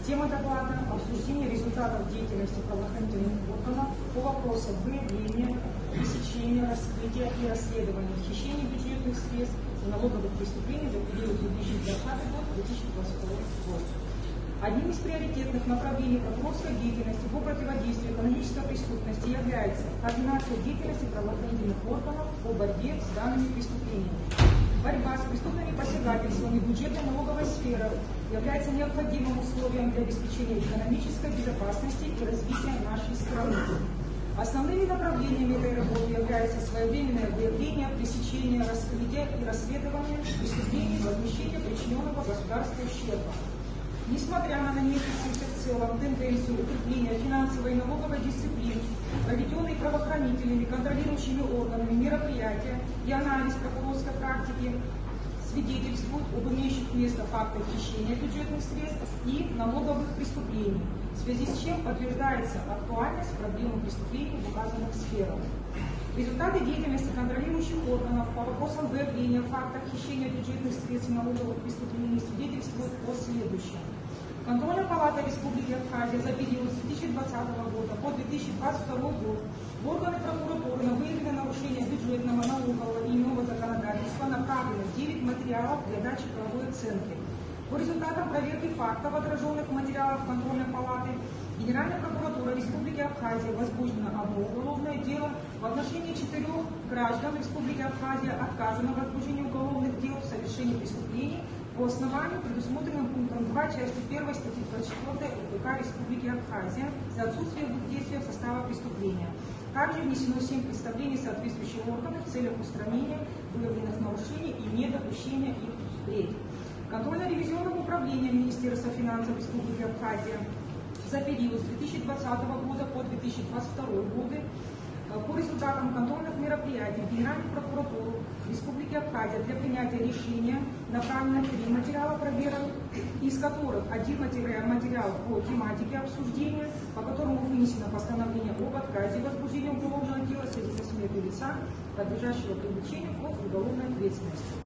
Тема доклада – обсуждение результатов деятельности правоохранительных органов по вопросам выявления, пресечения, раскрытия и расследования хищений бюджетных средств и налоговых преступлений за период 2020 год-2022 год. Одним из приоритетных направлений прокурорской деятельности по противодействию экономической преступности является координация деятельности правоохранительных органов по борьбе с данными преступлениями. Борьба с преступными посягательствами в бюджетной налоговой сфере является необходимым условием для обеспечения экономической безопасности и развития нашей страны. Основными направлениями этой работы являются своевременное выявление, пресечение, раскрытие и расследование преступлений, возмещение причиненного государству ущерба. Несмотря на наметившуюся в целом тенденцию укрепления финансовой и налоговой дисциплины, проведенные правоохранительными контролирующими органами мероприятия и анализ прокурорской практики свидетельствуют об имеющих место фактах хищения бюджетных средств и налоговых преступлений, в связи с чем подтверждается актуальность проблемы преступлений в указанных сферах. Результаты деятельности контролирующих органов по вопросам выявления фактов хищения бюджетных средств и налоговых преступлений свидетельствуют о следующем. Контрольная палата Республики Абхазия за период с 2020 года по 2022 год в органы прокуратуры на выявленное нарушение бюджетного, налогового и иного законодательства направлено 9 материалов для дачи правовой оценки. По результатам проверки фактов, отраженных в материалах контрольной палаты, Генеральная прокуратура Республики Абхазия возбуждено одно уголовное дело, в отношении 4 граждан Республики Абхазия отказано в возбуждении уголовных дел в совершении преступлений по основанию, предусмотренным пунктом 2 части 1 статьи 24 УПК Республики Абхазия за отсутствие в их действиях состава преступления. Также внесено 7 представлений соответствующих органов в целях устранения выявленных нарушений и недопущения их впредь. Контрольно-ревизионным управлением Министерства финансов Республики Абхазия за период с 2020 года по 2022 годы по результатам контрольных мероприятий в Генеральную прокуратуру Республики Абхазия для принятия решения направлено 3 материала проверок, из которых один материал по тематике обсуждения, по которому вынесено постановление об отказе в возбуждении уголовного дела в связи со смертью лица, подлежащего привлечению к уголовной ответственности.